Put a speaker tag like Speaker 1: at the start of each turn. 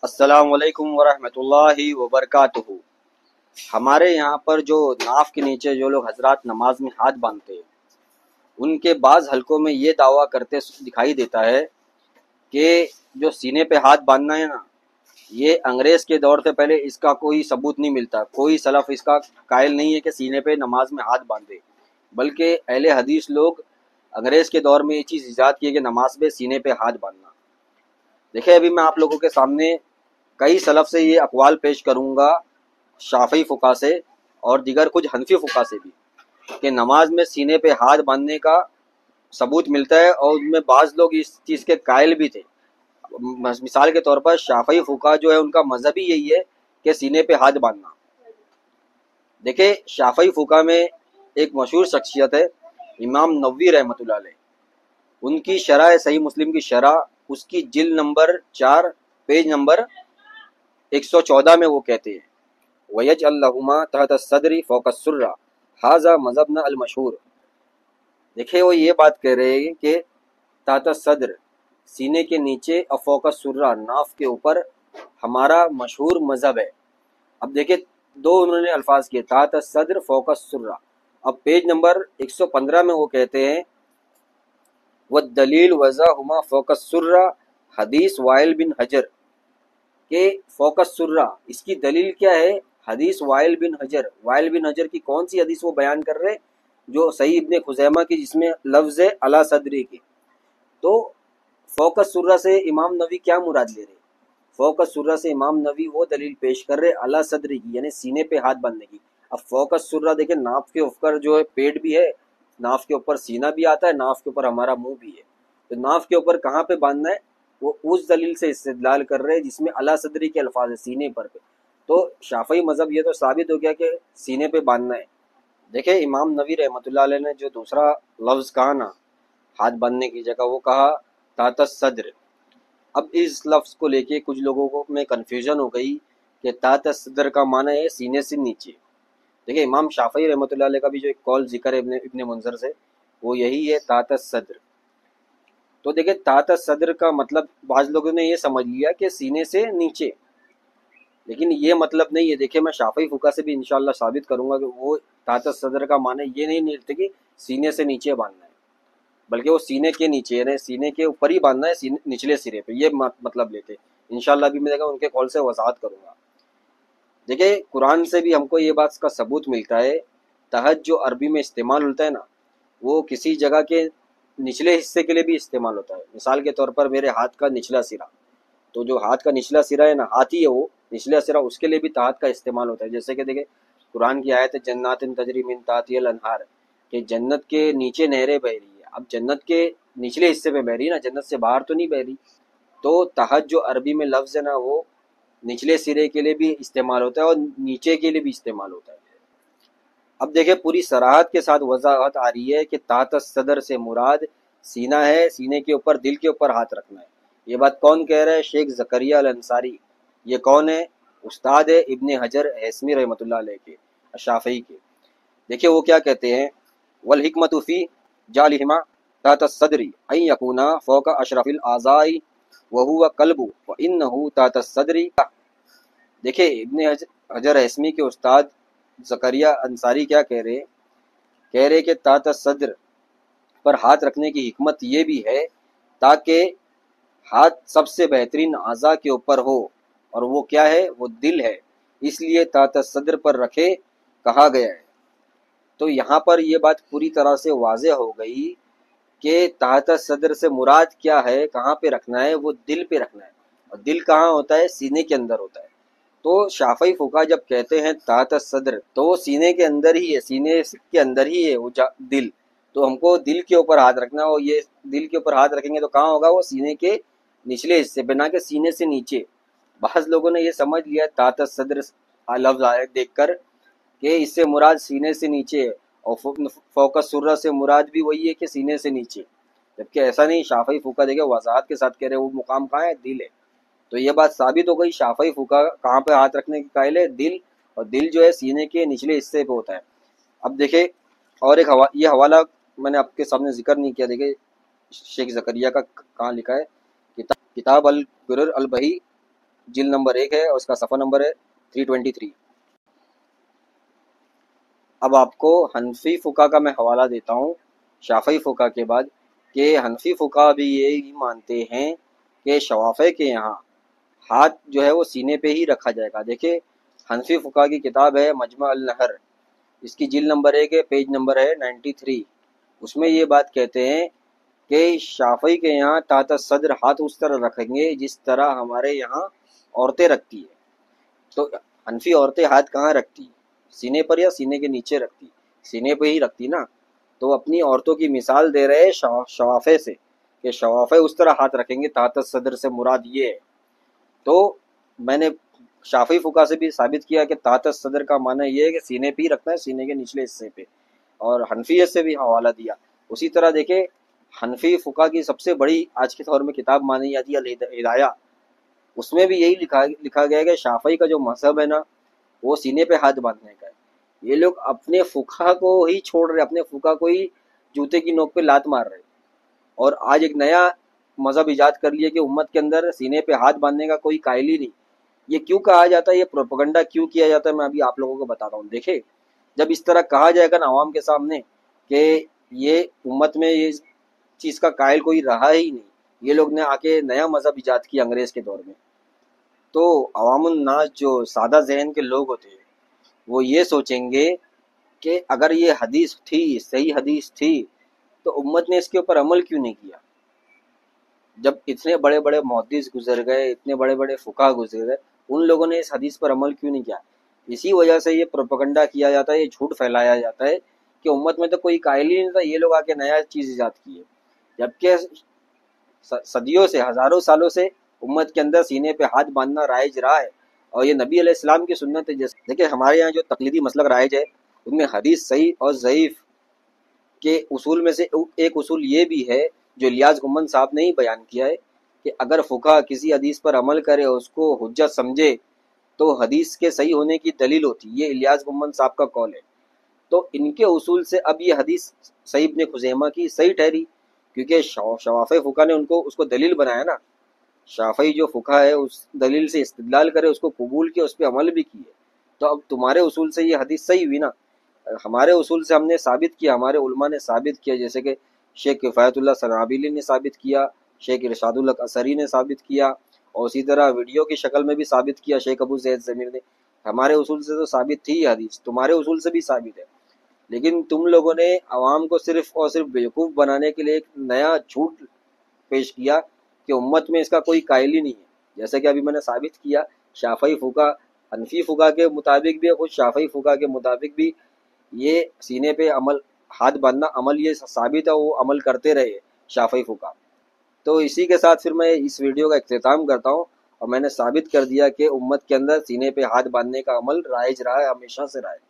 Speaker 1: السلام علیکم ورحمۃ اللہ وبرکاتہ۔ ہمارے یہاں پر جو ناف کے نیچے جو لوگ حضرات نماز میں ہاتھ باندھتے ہیں، ان کے بعض حلقوں میں یہ دعویٰ کرتے دکھائی دیتا ہے کہ جو سینے پہ ہاتھ باندھنا ہے نا، یہ انگریز کے دور سے پہلے اس کا کوئی ثبوت نہیں ملتا، کوئی سلف اس کا قائل نہیں ہے کہ سینے پہ نماز میں ہاتھ باندھے، بلکہ اہل حدیث لوگ انگریز کے دور میں یہ چیز ایجاد کی ہے کہ نماز پہ سینے پہ ہاتھ باندھنا۔ دیکھیں، ابھی میں آپ لوگوں کے سامنے کئی سلف سے یہ اقوال پیش کروں گا، شافعی فقہ سے اور دیگر کچھ حنفی فقہ سے بھی، کہ نماز میں سینے پہ ہاتھ باندھنے کا ثبوت ملتا ہے، اور ان میں بعض لوگ اس چیز کے قائل بھی تھے۔ مثال کے طور پر شافعی فقہ جو ہے ان کا مذہب ہی یہی ہے کہ سینے پہ ہاتھ باندھنا۔ دیکھیں، شافعی فقہ میں ایک مشہور شخصیت ہے امام نووی رحمۃ اللہ علیہ، ان کی شرح صحیح مسلم کی شرح، اس کی جلد نمبر 4 پیج نمبر 114 میں وہ کہتے ہیں وَيَجْعَلْ لَهُمَا تَحْتَ الصَّدْرِ فَوْقَ السُّرَّةِ هَذَا مذہبنا المشہور۔ دیکھیں، وہ یہ بات کہہ رہے ہیں کہ تحت الصدر، سینے کے نیچے، فوق السرہ، ناف کے اوپر ہمارا مشہور مذہب ہے۔ اب دیکھیں، دو انہوں نے الفاظ کیے، تحت الصدر فوق السرہ۔ اب پیج نمبر 115 میں وہ کہتے ہیں والدلیل وضعہما فوق السرہ حدیث وائل بن حجر، کہ فوق السرہ اس کی دلیل کیا ہے؟ حدیث وائل بن حجر۔ وائل بن حجر کی کون سی حدیث وہ بیان کر رہے؟ جو صحیح ابن خزیمہ کی، جس میں لفظ ہے علی صدری کی۔ تو فوق السرہ سے امام نووی کیا مراد لے رہے؟ فوق السرہ سے امام نووی وہ دلیل پیش کر رہے علی صدری کی، یعنی سینے پہ ہاتھ باندھنے کی۔ اب فوق السرہ دیکھیں، ناف کے اوپر جو ہے پیٹ بھی ہے، ناف کے اوپر سینہ بھی آتا ہے، ناف کے اوپر ہمارا منہ بھی ہے۔ تو ناف کے اوپر کہاں پہ باندھنا ہے؟ وہ اس دلیل سے استدلال کر رہے ہیں جس میں علی صدری کے الفاظ ہے، سینے پر پہ۔ تو شافعی مذہب یہ تو ثابت ہو گیا کہ سینے پہ باندھنا ہے۔ دیکھیں، امام نووی رحمۃ اللہ علیہ نے جو دوسرا لفظ کہا نا ہاتھ باندھنے کی جگہ، وہ کہا تحت الصدر۔ اب اس لفظ کو لے کے کچھ لوگوں کو میں کنفیوژن ہو گئی کہ تحت الصدر کا معنی ہے سینے سے نیچے۔ دیکھیں، امام شافعی رحمۃ اللہ علیہ کا بھی جو ایک قول ذکر ہے ابن منظر سے، وہ یہی ہے تحت الصدر۔ تو دیکھیں، تحت الصدر کا مطلب بعض لوگوں نے یہ سمجھ لیا کہ سینے سے نیچے، لیکن یہ مطلب نہیں ہے۔ دیکھیں، میں شافعی فقہ سے بھی انشاءاللہ ثابت کروں گا کہ وہ تحت الصدر کا معنی یہ نہیں نکلتے کہ سینے سے نیچے باندھنا ہے، بلکہ وہ سینے کے نیچے، یعنی سینے کے اوپر ہی باندھنا ہے، نچلے سرے پہ، یہ مطلب لیتے۔ انشاءاللہ بھی میں ان کے قول سے وضاحت کروں گا۔ دیکھیں، قرآن سے بھی ہم کو یہ بات کا ثبوت ملتا ہے، تحت جو عربی میں استعمال ہوتا ہے نا، وہ کسی جگہ کے نچلے حصے کے لیے بھی استعمال ہوتا ہے۔ مثال کے طور پر میرے ہاتھ کا نچلا سرا، تو جو ہاتھ کا نچلا سرا ہے نا، ہاتھ ہی ہے وہ نچلا سرا، اس کے لیے بھی تحت کا استعمال ہوتا ہے۔ جیسے کہ دیکھیں، قرآن کی آیت ہے جنات تجری من تحتہا الانہار، کہ جنت کے نیچے نہریں بہ رہی ہے۔ اب جنت کے نچلے حصے میں بہ رہی ہے نا، جنت سے باہر تو نہیں بہ رہی۔ تو تحت جو عربی میں لفظ ہے نا، وہ نچلے سرے کے لیے بھی استعمال ہوتا ہے اور نیچے کے لیے بھی استعمال ہوتا ہے۔ اب دیکھیں، پوری صراحت کے ساتھ وضاحت آ رہی ہے کہ تحت الصدر سے مراد سینہ ہے، سینے کے اوپر، دل کے اوپر ہاتھ رکھنا ہے۔ یہ بات کون کہہ رہا ہے؟ شیخ زکریا الانصاری۔ یہ کون ہے؟ استاد ہے ابن حجر ہیثمی رحمۃ اللہ علیہ کے، شافعی کے۔ دیکھیں وہ کیا کہتے ہیں، والحکمۃ فی جعلہما تحت الصدر ان یکونا فوق اشرف الاعضاء وہو قلب وانہ تحت الصدر۔ دیکھیں، ابن حجر ہیثمی کے استاد زکریا انصاری کیا کہہ رہے کہ تحت الصدر پر ہاتھ رکھنے کی حکمت یہ بھی ہے تاکہ ہاتھ سب سے بہترین اعضاء کے اوپر ہو، اور وہ کیا ہے؟ وہ دل ہے، اس لیے تحت الصدر پر رکھے کہا گیا ہے۔ تو یہاں پر یہ بات پوری طرح سے واضح ہو گئی کہ تحت الصدر سے مراد کیا ہے، کہاں پہ رکھنا ہے؟ وہ دل پہ رکھنا ہے، اور دل کہاں ہوتا ہے؟ سینے کے اندر ہوتا ہے۔ تو شافعی فقہ جب کہتے ہیں تحت الصدر، تو وہ سینے کے اندر ہی ہے، سینے کے اندر ہی ہے وہ دل۔ تو ہم کو دل کے اوپر ہاتھ رکھنا ہے، اور یہ دل کے اوپر ہاتھ رکھیں گے تو کہاں ہوگا؟ وہ سینے کے نچلے حصے پہ، نہ کہ سینے سے نیچے۔ بعض لوگوں نے یہ سمجھ لیا تحت الصدر لفظ آئے دیکھ کر کہ اس سے مراد سینے سے نیچے ہے، اور فوق السرہ سے مراد بھی وہی ہے کہ سینے سے نیچے، جبکہ ایسا نہیں۔ شافعی فقہ دیکھیں وضاحت کے ساتھ کہہ رہے ہیں وہ مقام کہاں ہے؟ دل ہے۔ تو یہ بات ثابت ہو گئی، شافعی فقہ کہاں پہ ہاتھ رکھنے کی قائل ہے؟ دل، اور دل جو ہے سینے کے نچلے حصے پہ ہوتا ہے۔ اب دیکھیں، اور ایک یہ حوالہ میں نے آپ کے سامنے ذکر نہیں کیا، دیکھیں شیخ زکریا کا کہاں لکھا ہے، کتاب الگرر البہی جلد نمبر 1 ہے اور اس کا صفحہ نمبر ہے 323۔ اب آپ کو حنفی فقہ کا میں حوالہ دیتا ہوں شافعی فقہ کے بعد، کہ حنفی فقہ بھی یہی مانتے ہیں کہ شوافع کے یہاں ہاتھ جو ہے وہ سینے پہ ہی رکھا جائے گا۔ دیکھیں حنفی فقہ کی کتاب ہے مجمع النہر، اس کی جلد نمبر 1 ہے، پیج نمبر ہے 93۔ اس میں یہ بات کہتے ہیں کہ شافعی کے یہاں تحت صدر ہاتھ اس طرح رکھیں گے جس طرح ہمارے یہاں عورتیں رکھتی ہیں۔ تو حنفی عورتیں ہاتھ کہاں رکھتی؟ سینے پر یا سینے کے نیچے رکھتی؟ سینے پہ ہی رکھتی نا۔ تو اپنی عورتوں کی مثال دے رہے شوافع سے کہ شوافع اس طرح ہاتھ رکھیں گے، تحت صدر سے مراد یہ ہے۔ تو میں نے شافعی فقہ سے بھی ثابت کیا کہ تحت صدر کا معنی یہ ہے کہ سینے پہ ہی رکھنا ہے، سینے کے نچلے حصے پہ، اور حنفیت سے بھی حوالہ دیا۔ اسی طرح دیکھیں حنفی فقہ کی سب سے بڑی آج کے دور میں کتاب مانی جاتی ہے الہدایہ، اس میں بھی یہی لکھا گیا ہے کہ شافعی کا جو مذہب ہے نا وہ سینے پہ ہاتھ باندھنے کا ہے۔ یہ لوگ اپنے فقہ کو ہی چھوڑ رہے، اپنے فقہ کو ہی جوتے کی نوک پہ لات مار رہے، اور آج ایک نیا مذہب ایجاد کر لیا کہ امت کے اندر سینے پہ ہاتھ باندھنے کا کوئی قائل ہی نہیں۔ یہ کیوں کہا جاتا ہے، یہ پروپیگنڈا کیوں کیا جاتا ہے، میں ابھی آپ لوگوں کو بتاتا ہوں۔ دیکھیں جب اس طرح کہا جائے گا نا عوام کے سامنے کہ یہ امت میں یہ چیز کا قائل کوئی رہا ہی نہیں، یہ لوگ نے آ کے نیا مذہب ایجاد کیا انگریز کے دور میں، تو عوام الناس جو سادہ ذہن کے لوگ ہوتے ہیں وہ یہ سوچیں گے کہ اگر یہ حدیث تھی، صحیح حدیث تھی، تو امت نے اس کے اوپر عمل کیوں نہیں کیا؟ جب اتنے بڑے بڑے محدث گزر گئے، اتنے بڑے بڑے فقہ گزر گئے، ان لوگوں نے اس حدیث پر عمل کیوں نہیں کیا؟ اسی وجہ سے یہ پروپیگنڈا کیا جاتا ہے، یہ جھوٹ پھیلایا جاتا ہے کہ امت میں تو کوئی قائل ہی نہیں تھا، یہ لوگ آ کے نیا چیز ایجاد کی ہے، جبکہ صدیوں سے، ہزاروں سالوں سے امت کے اندر سینے پہ ہاتھ باندھنا رائج رہا ہے، اور یہ نبی علیہ السلام کی سنت ہے۔ جیسے دیکھیں ہمارے یہاں جو تقلیدی مسلک رائج ہے ان میں حدیث صحیح اور ضعیف کے اصول میں سے ایک اصول یہ بھی ہے جو الیاس گمن صاحب نے ہی بیان کیا ہے کہ اگر فقہ کسی حدیث پر عمل کرے اور اس کو حجت سمجھے تو حدیث کے صحیح ہونے کی دلیل ہوتی، یہ الیاس گمن صاحب کا قول ہے۔ تو ان کے اصول سے اب یہ حدیث صحیح ابن خزیمہ کی صحیح ٹھہری، کیونکہ شوافع فقہ نے اس کو دلیل بنایا نا۔ شافعی جو فقہ ہے اس دلیل سے استدلال کرے، اس کو قبول کیا، اس پہ عمل بھی کیے، تو اب تمہارے اصول سے یہ حدیث صحیح ہوئی نا۔ ہمارے اصول سے ہم نے ثابت کیا، ہمارے علماء نے ثابت کیا، جیسے کہ شیخ کفایت اللہ سنابیلی نے ثابت کیا، شیخ ارشاد الحق اثری نے ثابت کیا، اور اسی طرح ویڈیو کی شکل میں بھی ثابت کیا شیخ ابو زید ضمیر نے۔ ہمارے اصول سے تو ثابت تھی یہ حدیث، تمہارے اصول سے بھی ثابت ہے، لیکن تم لوگوں نے عوام کو صرف اور صرف بیوقوف بنانے کے لیے ایک نیا جھوٹ پیش کیا کہ امت میں اس کا کوئی قائل ہی نہیں ہے۔ جیسے کہ ابھی میں نے ثابت کیا شافعی فقہ، حنفی فقہ کے مطابق بھی، خود شافعی فقہ کے مطابق بھی یہ سینے پہ عمل، ہاتھ باندھنا عمل یہ ثابت ہے، وہ عمل کرتے رہے شافعی فقہ۔ تو اسی کے ساتھ پھر میں اس ویڈیو کا اختتام کرتا ہوں، اور میں نے ثابت کر دیا کہ امت کے اندر سینے پہ ہاتھ باندھنے کا عمل رائج رہا ہے، ہمیشہ سے رہا ہے۔